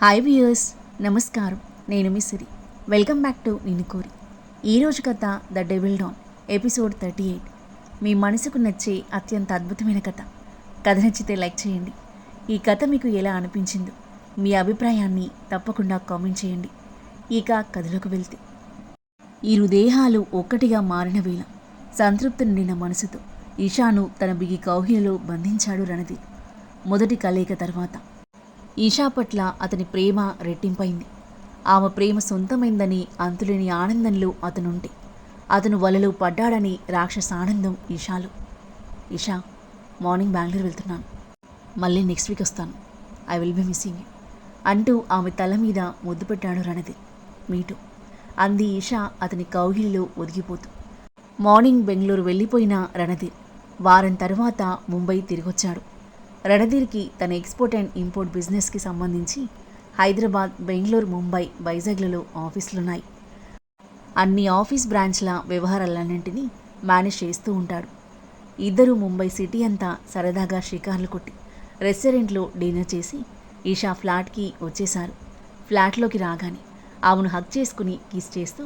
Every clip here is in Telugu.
హాయ్ వ్యూయర్స్, నమస్కారం. నేను మీ సిరి. వెల్కమ్ బ్యాక్ టు నిన్ను కోరి. ఈరోజు కథ ద డెవిల్ డాన్, ఎపిసోడ్ 38. మీ మనసుకు నచ్చే అత్యంత అద్భుతమైన కథ. కథ నచ్చితే లైక్ చేయండి. ఈ కథ మీకు ఎలా అనిపించిందో మీ అభిప్రాయాన్ని తప్పకుండా కామెంట్ చేయండి. ఇక కథలోకి వెళ్తే, ఇరు దేహాలు ఒక్కటిగా మారిన వేళ సంతృప్తి నిండిన మనసుతో ఈషాను తన బిగి కౌగిలిలో బంధించాడు రణదీప్. మొదటి కలయిక తర్వాత ఈషా పట్ల అతని ప్రేమ రెట్టింపైంది. ఆమె ప్రేమ సొంతమైందని అంతులేని ఆనందంలో అతనుంటే అతను వలలో పడ్డాడని రాక్షస ఆనందం ఈషాలో. ఈషా, మార్నింగ్ బెంగళూరు వెళ్తున్నాను, మళ్ళీ నెక్స్ట్ వీక్ వస్తాను, I will be missing you అంటూ ఆమె తల మీద ముద్దు పెట్టాడు రణదీప్. మీటు అంది ఈషా అతని కౌగిలిలో ఒదిగిపోతూ. మార్నింగ్ బెంగళూరు వెళ్ళిపోయిన రణదీప్ వారం తర్వాత ముంబై తిరిగొచ్చాడు. రణధీర్కి తన ఎక్స్పోర్ట్ అండ్ ఇంపోర్ట్ బిజినెస్కి సంబంధించి హైదరాబాద్, బెంగళూరు, ముంబై, వైజాగ్లలో ఆఫీసులున్నాయి. అన్ని ఆఫీస్ బ్రాంచ్ల వ్యవహారాలన్నింటినీ మేనేజ్ చేస్తూ ఉంటాడు. ఇద్దరూ ముంబై సిటీ అంతా సరదాగా షికార్లు కొట్టి రెస్టారెంట్లో డిన్నర్ చేసి ఈషా ఫ్లాట్కి వచ్చేశారు. ఫ్లాట్లోకి రాగానే ఆమెను హక్ చేసుకుని కిస్ చేస్తూ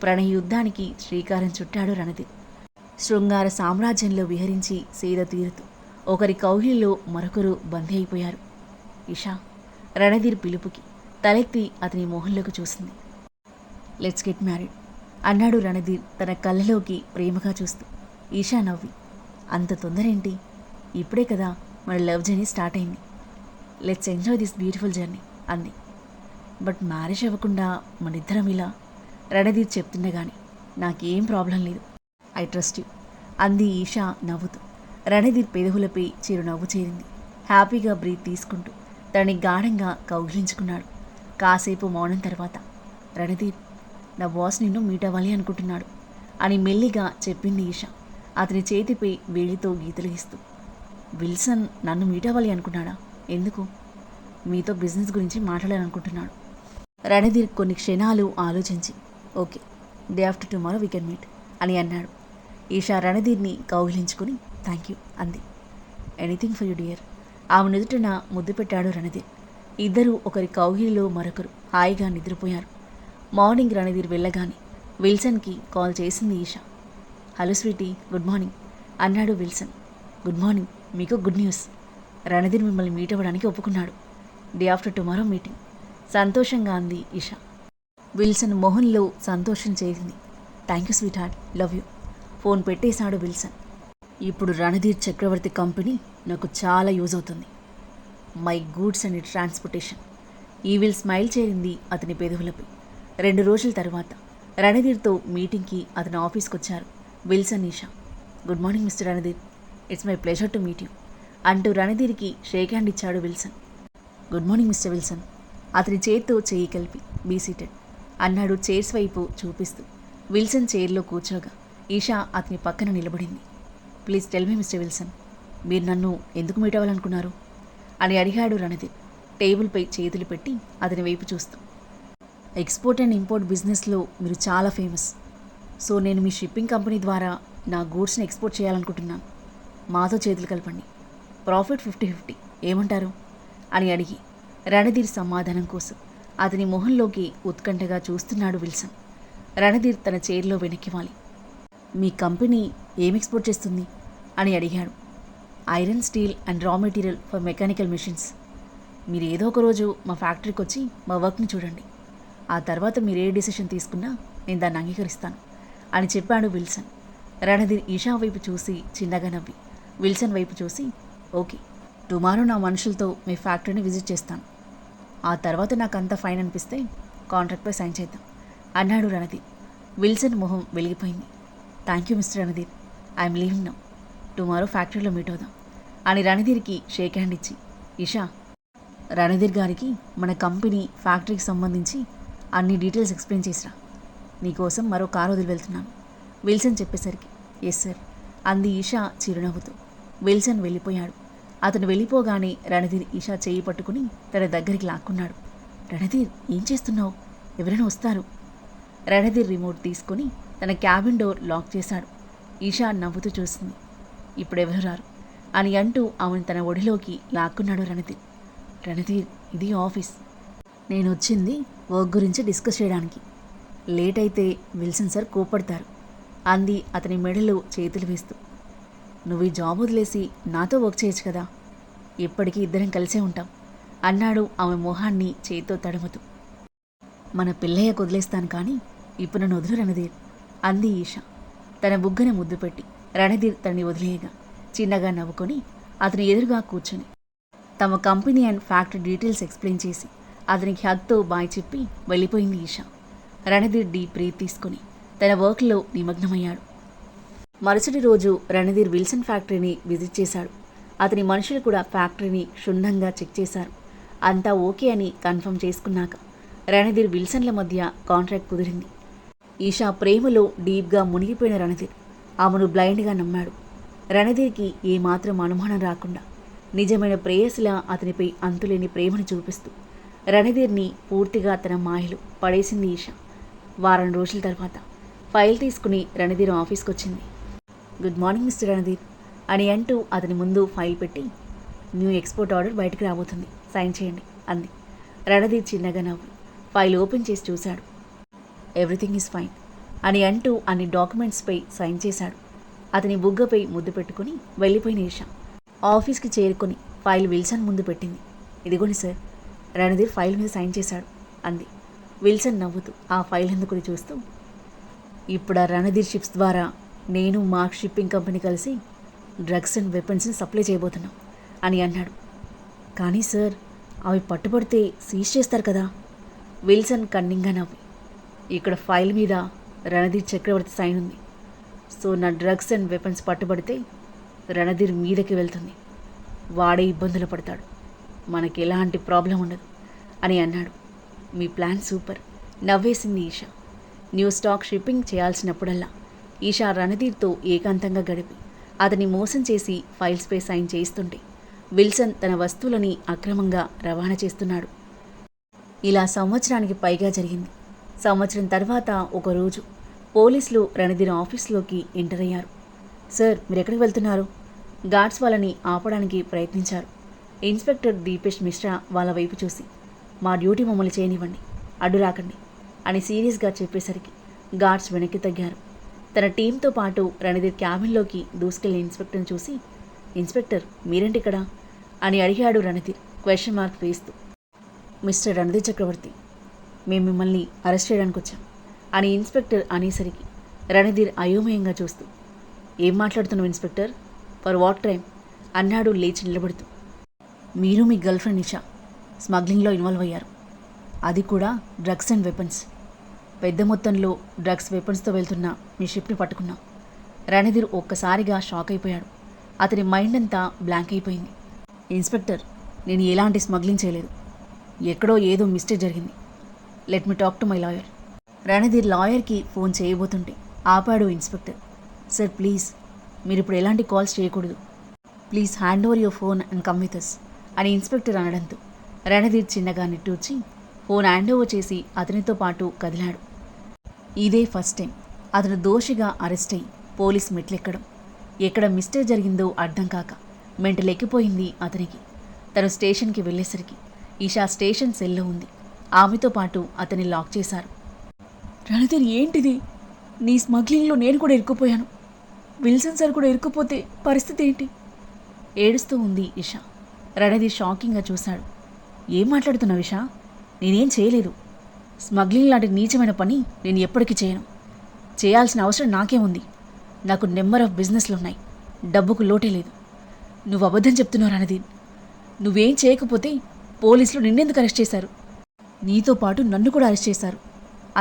ప్రణయ యుద్ధానికి శ్రీకారం చుట్టాడు రణదీప్. శృంగార సామ్రాజ్యంలో విహరించి సేద తీరుతూ ఒకరి కౌగిలిలో మరొకరు బందీ అయిపోయారు. ఈషా, రణధీర్ పిలుపుకి తలెత్తి అతని మొహంలోకి చూసింది. లెట్స్ గెట్ మ్యారీడ్ అన్నాడు రణధీర్ తన కళ్ళలోకి ప్రేమగా చూస్తూ. ఈషా నవ్వి, అంత తొందరేంటి, ఇప్పుడే కదా మన లవ్ జర్నీ స్టార్ట్ అయింది, let's enjoy this beautiful journey అంది. బట్ మ్యారేజ్ అవ్వకుండా మనిద్దరం ఇలా, రణధీర్ చెప్తుండగాని నాకేం ప్రాబ్లం లేదు, ఐ ట్రస్ట్ యూ అంది ఈషా నవ్వుతూ. రణధీర్ పెదవులపై చిరునవ్వు చేరింది. హ్యాపీగా బ్రీత్ తీసుకుంటూ తనని గాఢంగా కౌగిలించుకున్నాడు. కాసేపు మౌనం తర్వాత, రణధీర్, నా బాస్ నిన్ను మీట్ అవ్వాలి అనుకుంటున్నాడు అని మెల్లిగా చెప్పింది ఈషా అతని చేతిపై వేలితో గీతలు గీస్తూ. విల్సన్ నన్ను మీట్ అవ్వాలి అనుకున్నాడా? ఎందుకు? మీతో బిజినెస్ గురించి మాట్లాడాలనుకుంటున్నాడు. రణధీర్ కొన్ని క్షణాలు ఆలోచించి, okay, day after tomorrow we can meet అని అన్నాడు. ఈషా రణధీర్ని కౌగిలించుకుని థ్యాంక్ యూ అంది. ఎనీథింగ్ ఫర్ యూ డియర్ ఆమె నుదుటన ముద్దు పెట్టాడు రణధీర్. ఇద్దరూ ఒకరి కౌగిలిలో మరొకరు హాయిగా నిద్రపోయారు. మార్నింగ్ రణధీర్ వెళ్ళగానే విల్సన్కి కాల్ చేసింది Eesha. Hello sweetie, good morning అన్నాడు విల్సన్. గుడ్ మార్నింగ్, మీకు గుడ్ న్యూస్, రణధీర్ మిమ్మల్ని మీట్ అవ్వడానికి ఒప్పుకున్నాడు, డే ఆఫ్టర్ టుమారో మీటింగ్ సంతోషంగా అంది ఈషా. విల్సన్ మొహంలో సంతోషం చేరింది. Thank you sweet heart, love you phone పెట్టేశాడు విల్సన్. ఇప్పుడు రణధీర్ చక్రవర్తి కంపెనీ నాకు చాలా యూజ్ అవుతుంది, my goods and transportation. Evil smile చేరింది అతని పెదవులపై. 2 రోజుల తర్వాత రణధీర్తో మీటింగ్కి అతని ఆఫీస్కి వచ్చారు Wilson, Eesha. Good morning mister Randhir, it's my pleasure to meet you అంటూ రణధీర్కి షేక్ హ్యాండ్ ఇచ్చాడు Wilson. Good morning mister Wilson అతని చేత్తో చేయి కలిపి బీ సీటెడ్ అన్నాడు చైర్స్ వైపు చూపిస్తూ. విల్సన్ చైర్లో కూర్చోగా ఈషా అతని పక్కన నిలబడింది. Please tell me mister Wilson, మీరు నన్ను ఎందుకు మీట్ అవ్వాలనుకున్నారు అని అడిగాడు రణధీర్ టేబుల్పై చేతులు పెట్టి అతని వైపు చూస్తూ. ఎక్స్పోర్ట్ అండ్ ఇంపోర్ట్ బిజినెస్లో మీరు చాలా ఫేమస్, సో నేను మీ షిప్పింగ్ కంపెనీ ద్వారా నా గూడ్స్ని ఎక్స్పోర్ట్ చేయాలనుకుంటున్నాను, మాతో చేతులు కలపండి, ప్రాఫిట్ 50-50 ఏమంటారు అని అడిగి రణధీర్ సమాధానం కోసం అతని మొహంలోకి ఉత్కంఠగా చూస్తున్నాడు విల్సన్. రణధీర్ తన చైర్లో వెనక్కి వాలి, మీ కంపెనీ ఏం ఎక్స్పోర్ట్ చేస్తుంది అని అడిగాడు. Iron, steel and raw material for mechanical machines. మీరు ఏదో ఒక రోజు మా ఫ్యాక్టరీకి వచ్చి మా వర్క్ని చూడండి, ఆ తర్వాత మీరు ఏ డిసిషన్ తీసుకున్నా నేను దాన్ని అంగీకరిస్తాను అని చెప్పాడు విల్సన్. రణధీర్ ఈషా వైపు చూసి చిన్నగా నవ్వి విల్సన్ వైపు చూసి, ఓకే, టుమారో నా మనుషులతో మీ ఫ్యాక్టరీని విజిట్ చేస్తాను, ఆ తర్వాత నాకు అంత ఫైన్ అనిపిస్తే కాంట్రాక్ట్పై సైన్ చేద్దాం అన్నాడు రణధీర్. విల్సన్ మొహం వెలిగిపోయింది. Thank you mister Randhir, I'm leaving now, tomorrow ఫ్యాక్టరీలో మీట్ అవుదాం అని రణధీర్కి షేక్ హ్యాండ్ ఇచ్చి, ఈషా, రణధీర్ గారికి మన కంపెనీ ఫ్యాక్టరీకి సంబంధించి అన్ని డీటెయిల్స్ ఎక్స్ప్లెయిన్ చేసిరా, నీకోసం మరో కారు వదిలి వెళ్తున్నాను విల్సన్ చెప్పేసరికి. ఎస్ సార్ అంది ఈషా చిరునవ్వుతో. విల్సన్ వెళ్ళిపోయాడు. అతను వెళ్ళిపోగానే రణధీర్ ఈషా చేయి పట్టుకుని తన దగ్గరికి లాక్కున్నాడు. రణధీర్, ఏం చేస్తున్నావు, ఎవరైనా వస్తారు. రణధీర్ రిమోట్ తీసుకుని తన క్యాబిన్ డోర్ లాక్ చేశాడు. ఈషా నవ్వుతూ చూసింది. ఇప్పుడెవరు రారు అని అంటూ ఆమెను తన ఒడిలోకి లాక్కున్నాడు రణధీర్. రణధీర్, ఇది ఆఫీస్, నేను వచ్చింది వర్క్ గురించి డిస్కస్ చేయడానికి. లేట్ అయితే విల్సన్ సార్ కోపడతారు అంది అతని మెడలో చేతులు వేస్తూ. నువ్వు ఈ జాబ్ వదిలేసి నాతో వర్క్ చేయొచ్చు కదా, ఇప్పటికీ ఇద్దరం కలిసే ఉంటాం అన్నాడు ఆమె మొహాన్ని చేతితో తడుముతూ. మన పిల్లయ్యకు వదిలేస్తాను కానీ ఇప్పుడు నన్ను వదులు రణధీర్ అంది ఈషా తన బుగ్గన ముద్దు పెట్టి. రణధీర్ తనని వదిలేయగా చిన్నగా నవ్వుకొని అతని ఎదురుగా కూర్చుని తమ company and factory details explain చేసి అతనికి హగ్తో బాయ్ చెప్పి వెళ్ళిపోయింది ఈషా. రణధీర్ డీప్ బ్రీత్ తీసుకుని తన వర్క్లో నిమగ్నమయ్యాడు. మరుసటి రోజు రణధీర్ విల్సన్ ఫ్యాక్టరీని విజిట్ చేశాడు. అతని మనుషులు కూడా ఫ్యాక్టరీని క్షుణ్ణంగా చెక్ చేశారు. అంతా ఓకే అని కన్ఫర్మ్ చేసుకున్నాక రణధీర్ విల్సన్ల మధ్య కాంట్రాక్ట్ కుదిరింది. ఈషా ప్రేమలో డీప్గా మునిగిపోయిన రణధీర్ ఆమెను బ్లైండ్గా నమ్మాడు. రణధీర్కి ఏమాత్రం అనుమానం రాకుండా నిజమైన ప్రేయసిలా అతనిపై అంతులేని ప్రేమను చూపిస్తూ రణధీర్ని పూర్తిగా తన మాయలు పడేసింది ఈషా. వారం రోజుల తర్వాత ఫైల్ తీసుకుని రణధీర్ ఆఫీస్కి వచ్చింది. గుడ్ మార్నింగ్ మిస్టర్ రణధీర్ అని అంటూ అతని ముందు ఫైల్ పెట్టి, న్యూ ఎక్స్పోర్ట్ ఆర్డర్ బయటకు రాబోతుంది, సైన్ చేయండి అంది. రణధీర్ చిన్నగా నవ్వు ఫైల్ ఓపెన్ చేసి చూశాడు. ఎవ్రీథింగ్ ఈజ్ ఫైన్ అని అంటూ అన్ని డాక్యుమెంట్స్పై సైన్ చేశాడు. అతని బుగ్గపై ముద్దు పెట్టుకుని వెళ్ళిపోయిన ఈషా ఆఫీస్కి చేరుకొని ఫైల్ విల్సన్ ముందు పెట్టింది. ఇదిగోండి సార్, రణధీర్ ఫైల్ మీద సైన్ చేశాడు అంది. విల్సన్ నవ్వుతూ ఆ ఫైల్ అందుకుని చూస్తూ, ఇప్పుడు ఆ రణధీర్ షిప్స్ ద్వారా నేను మార్క్ షిప్పింగ్ కంపెనీ కలిసి డ్రగ్స్ అండ్ వెపన్స్ని సప్లై చేయబోతున్నాం అని అన్నాడు. కానీ సార్, అవి పట్టుబడితే సీజ్ చేస్తారు కదా. విల్సన్ కన్నింగా నవ్వి, ఇక్కడ ఫైల్ మీద రణధీర్ చక్రవర్తి సైన్ ఉంది. సో నా డ్రగ్స్ అండ్ వెపన్స్ పట్టుబడితే రణధీర్ మీదకి వెళ్తుంది, వాడే ఇబ్బందులు పడతాడు, మనకి ఎలాంటి ప్రాబ్లం ఉండదు అని అన్నాడు. మీ ప్లాన్ సూపర్ నవ్వేసింది ఈషా. న్యూ స్టాక్ షిప్పింగ్ చేయాల్సినప్పుడల్లా ఈషా రణధీర్తో ఏకాంతంగా గడిపి అతని మోసం చేసి ఫైల్స్పై సైన్ చేయిస్తుంటే విల్సన్ తన వస్తువులని అక్రమంగా రవాణా చేస్తున్నాడు. ఇలా సంవత్సరానికి పైగా జరిగింది. సంవత్సరం తర్వాత ఒకరోజు పోలీసులు రణధీర్ ఆఫీస్లోకి ఎంటర్ అయ్యారు. సార్, మీరు ఎక్కడికి వెళ్తున్నారు? గార్డ్స్ వాళ్ళని ఆపడానికి ప్రయత్నించారు. ఇన్స్పెక్టర్ దీపేష్ మిశ్రా వాళ్ళ వైపు చూసి, మా డ్యూటీ మమ్మల్ని చేయనివ్వండి, అడ్డు రాకండి అని సీరియస్గా చెప్పేసరికి గార్డ్స్ వెనక్కి తగ్గారు. తన టీంతో పాటు రణధీర్ క్యాబిన్లోకి దూసుకెళ్లిన ఇన్స్పెక్టర్ని చూసి, ఇన్స్పెక్టర్ మీరేంటి ఇక్కడ అని అడిగాడు రణధీర్ క్వశ్చన్ మార్క్ వేస్తూ. మిస్టర్ రణధీర్ చక్రవర్తి, మేము మిమ్మల్ని అరెస్ట్ చేయడానికి వచ్చాం అని ఇన్స్పెక్టర్ అనేసరికి రణధీర్ అయోమయంగా చూస్తూ, ఏం మాట్లాడుతున్నావు ఇన్స్పెక్టర్, ఫర్ వాట్ క్రైమ్ అన్నాడు లేచి నిలబడుతూ. మీరు మీ గర్ల్ ఫ్రెండ్ నిషా స్మగ్లింగ్లో ఇన్వాల్వ్ అయ్యారు, అది కూడా డ్రగ్స్ అండ్ వెపన్స్. పెద్ద మొత్తంలో డ్రగ్స్ వెపన్స్తో వెళ్తున్న మీ షిప్ని పట్టుకున్నాం. రణధీర్ ఒక్కసారిగా షాక్ అయిపోయాడు. అతని మైండ్ అంతా బ్లాంక్ అయిపోయింది. ఇన్స్పెక్టర్, నేను ఎలాంటి స్మగ్లింగ్ చేయలేదు, ఎక్కడో ఏదో మిస్టేక్ జరిగింది. Let me talk to my lawyer. Randhir లాయర్కి ఫోన్ చేయబోతుంటే ఆపాడు ఇన్స్పెక్టర్. సార్ ప్లీజ్, మీరు ఇప్పుడు ఎలాంటి కాల్స్ చేయకూడదు, please hand over your phone and come with us అని ఇన్స్పెక్టర్ అనడంతో రణధీర్ చిన్నగా నిట్టూర్చి ఫోన్ హ్యాండ్ ఓవర్ చేసి అతనితో పాటు కదిలాడు. ఇదే ఫస్ట్ టైం అతను దోషిగా అరెస్ట్ అయ్యి పోలీస్ మెట్లెక్కడం. ఎక్కడ మిస్టేక్ జరిగిందో అర్థం కాక మెంటలెక్కిపోయింది అతనికి. తను స్టేషన్కి వెళ్ళేసరికి ఈషా స్టేషన్ సెల్లో ఉంది. ఆమెతో పాటు అతన్ని లాక్ చేశారు. రణధీర్, ఏంటిది? నీ స్మగ్లింగ్లో నేను కూడా ఇరుక్కుపోయాను, విల్సన్ సార్ కూడా ఇరుక్కుపోతే పరిస్థితి ఏంటి? ఏడుస్తూ ఉంది ఇషా. రణధీర్ షాకింగ్గా చూశాడు. ఏం మాట్లాడుతున్నావు ఇషా? నేనేం చేయలేదు. స్మగ్లింగ్ లాంటి నీచమైన పని నేను ఎప్పటికీ చేయను. చేయాల్సిన అవసరం నాకేముంది? నాకు నెంబర్ ఆఫ్ బిజినెస్లు ఉన్నాయి, డబ్బుకు లోటే లేదు. నువ్వు అబద్ధం చెప్తున్నావు రణధీర్. నువ్వేం చేయకపోతే పోలీసులు నిన్నెందుకు అరెస్ట్ చేశారు? నీతో పాటు నన్ను కూడా అరెస్ట్ చేశారు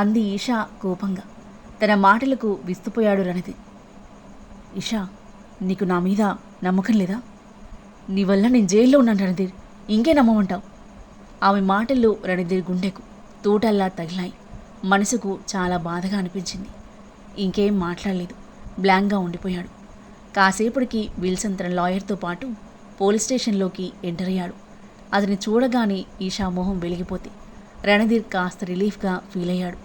అంది ఈషా కోపంగా. తన మాటలకు విస్తుపోయాడు రణధీర్. ఇషా, నీకు నా మీద నమ్మకం లేదా? నీ వల్ల నేను జైల్లో ఉన్నాను రణధీర్, ఇంకే నమ్మమంటావు? ఆమె మాటల్లో రణధీర్ గుండెకు తూటల్లా తగిలాయి. మనసుకు చాలా బాధగా అనిపించింది. ఇంకేం మాట్లాడలేదు, బ్లాంక్గా ఉండిపోయాడు. కాసేపటికి విల్సన్ తన లాయర్తో పాటు పోలీస్ స్టేషన్లోకి ఎంటర్ అయ్యాడు. అతని చూడగానే ఈషా మొహం వెలిగిపోతే రణధీర్ కాస్త రిలీఫ్గా ఫీల్ అయ్యాడు.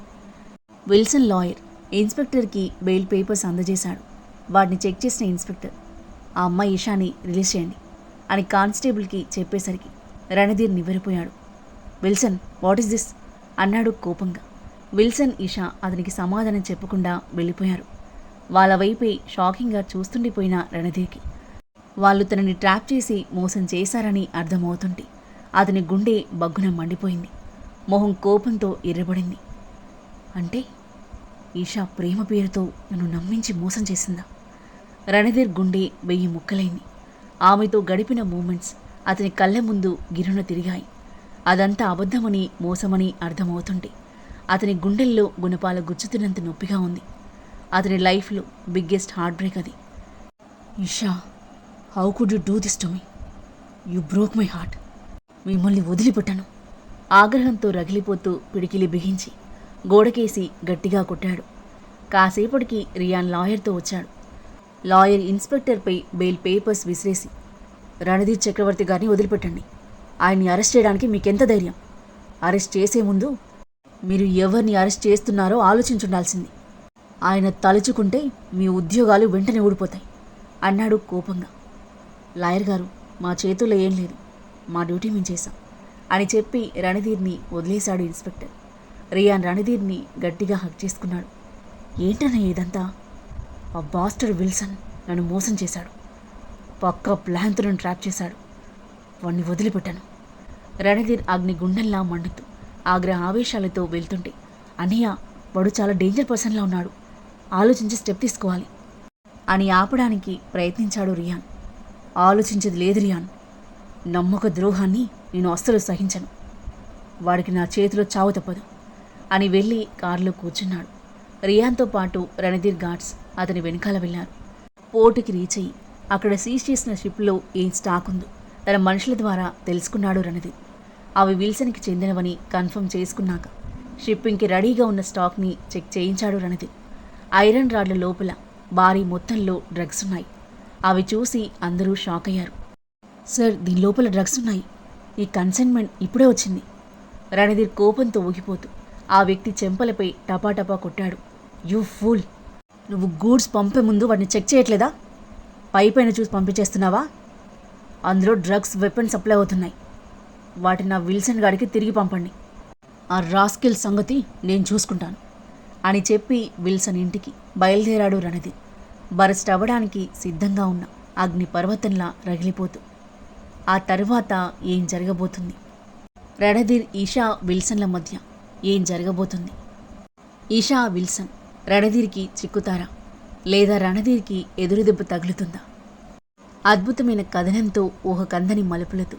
విల్సన్ లాయర్ ఇన్స్పెక్టర్కి బెయిల్ పేపర్స్ అందజేశాడు. వాటిని చెక్ చేసిన ఇన్స్పెక్టర్, ఆ అమ్మాయి ఈషాని రిలీజ్ చేయండి అని కానిస్టేబుల్కి చెప్పేసరికి రణధీర్ నివ్వెరపోయాడు. విల్సన్, వాట్ ఈస్ దిస్ అన్నాడు కోపంగా. విల్సన్, ఇషా అతనికి సమాధానం చెప్పకుండా వెళ్ళిపోయారు. వాళ్ళ వైపే షాకింగ్గా చూస్తుండిపోయిన రణధీర్కి వాళ్ళు తనని ట్రాప్ చేసి మోసం చేశారని అర్థమవుతుంటే అతని గుండె బగ్గున మండిపోయింది. మొహం కోపంతో ఎర్రబడింది. అంటే ఈషా ప్రేమ పేరుతో నన్ను నమ్మించి మోసం చేసిందా? రణధీర్ గుండె 1000 ముక్కలైంది. ఆమెతో గడిపిన మూమెంట్స్ అతని కళ్ళ ముందు గిరున తిరిగాయి. అదంతా అబద్ధమని, మోసమని అర్థమవుతుంటే అతని గుండెల్లో గుణపాల గుచ్చుతున్నంత నొప్పిగా ఉంది. అతని లైఫ్లో బిగ్గెస్ట్ హార్ట్ బ్రేక్ అది. Eesha, how could you do this to me? You broke my heart. మిమ్మల్ని వదిలిపెట్టాను. ఆగ్రహంతో రగిలిపోతూ పిడికిలి బిగించి గోడకేసి గట్టిగా కొట్టాడు. కాసేపటికి రియాన్ లాయర్తో వచ్చాడు. లాయర్ ఇన్స్పెక్టర్పై బెయిల్ పేపర్స్ విసిరేసి, రణధీర్ చక్రవర్తి గారిని వదిలిపెట్టండి. ఆయన్ని అరెస్ట్ చేయడానికి మీకెంత ధైర్యం? అరెస్ట్ చేసే ముందు మీరు ఎవరిని అరెస్ట్ చేస్తున్నారో ఆలోచించుండాల్సింది. ఆయన తలుచుకుంటే మీ ఉద్యోగాలు వెంటనే ఊడిపోతాయి అన్నాడు కోపంగా. లాయర్ గారు, మా చేతుల్లో ఏం లేదు, మా డ్యూటీ మేము చేశాం అని చెప్పి రణధీర్ని వదిలేశాడు ఇన్స్పెక్టర్. రియాన్ రణధీర్ని గట్టిగా హక్ చేసుకున్నాడు. ఏంటన్నయ్య ఇదంతా? ఆ బాస్టర్ విల్సన్ నన్ను మోసం చేశాడు. పక్కా ప్లాన్తో నన్ను ట్రాప్ చేశాడు. వాణ్ణి వదిలిపెట్టాను. రణధీర్ అగ్నిగుండంలా మండుతూ ఆగ్రహ ఆవేశాలతో వెళ్తుంటే, అన్నయ్య, వాడు చాలా డేంజర్ పర్సన్లా ఉన్నాడు, ఆలోచించి స్టెప్ తీసుకోవాలి అని ఆపడానికి ప్రయత్నించాడు రియాన్. ఆలోచించేది లేదు రియాన్. నమ్మక ద్రోహాన్ని నేను అస్సలు సహించను. వాడికి నా చేతిలో చావు తప్పదు అని వెళ్ళి కారులో కూర్చున్నాడు. రియాన్తో పాటు రణధీర్ గార్డ్స్ అతని వెనకాల వెళ్ళారు. పోర్టుకి రీచ్ అయ్యి అక్కడ సీజ్ చేసిన షిప్లో ఏం స్టాక్ ఉందో తన మనుషుల ద్వారా తెలుసుకున్నాడు రణధీర్. అవి విల్సన్కి చెందినవని కన్ఫర్మ్ చేసుకున్నాక షిప్పింగ్కి రెడీగా ఉన్న స్టాక్ని చెక్ చేయించాడు రణధీర్. ఐరన్ రాడ్ల లోపల భారీ మొత్తంలో డ్రగ్స్ ఉన్నాయి. అవి చూసి అందరూ షాక్ అయ్యారు. సార్, దీని లోపల డ్రగ్స్ ఉన్నాయి. ఈ కన్సైన్మెంట్ ఇప్పుడే వచ్చింది. రణధీర్ కోపంతో ఊగిపోతూ ఆ వ్యక్తి చెంపలపై టపాటపా కొట్టాడు. You fool! నువ్వు గూడ్స్ పంపే ముందు వాటిని చెక్ చేయట్లేదా? పైపైన చూసి పంపించేస్తున్నావా? అందులో డ్రగ్స్, వెపన్స్ సప్లై అవుతున్నాయి. వాటిని నా విల్సన్ గారికి తిరిగి పంపండి. ఆ రాస్కిల్ సంగతి నేను చూసుకుంటాను అని చెప్పి విల్సన్ ఇంటికి బయలుదేరాడు రణధీర్. బరస్ట్ అవ్వడానికి సిద్ధంగా ఉన్న అగ్ని పర్వతంలా రగిలిపోతూ. ఆ తర్వాత ఏం జరగబోతుంది? రణధీర్, ఈషా, విల్సన్ల మధ్య ఏం జరగబోతుంది? ఈషా, విల్సన్ రణధీర్కి చిక్కుతారా, లేదా రణధీర్కి ఎదురుదెబ్బ తగులుతుందా? అద్భుతమైన కథనంతో ఊహకందని మలుపులతో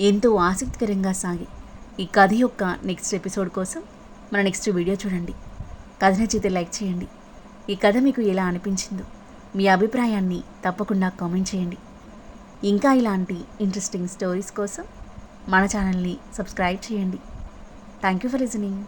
ఎంతో ఆసక్తికరంగా సాగే ఈ కథ యొక్క నెక్స్ట్ ఎపిసోడ్ కోసం మన నెక్స్ట్ వీడియో చూడండి. కథ నచ్చితే లైక్ చేయండి. ఈ కథ మీకు ఎలా అనిపించిందో మీ అభిప్రాయాన్ని తప్పకుండా కామెంట్ చేయండి. ఇంకా ఇలాంటి ఇంట్రెస్టింగ్ స్టోరీస్ కోసం మన ఛానల్ని సబ్స్క్రైబ్ చేయండి. Thank you for listening.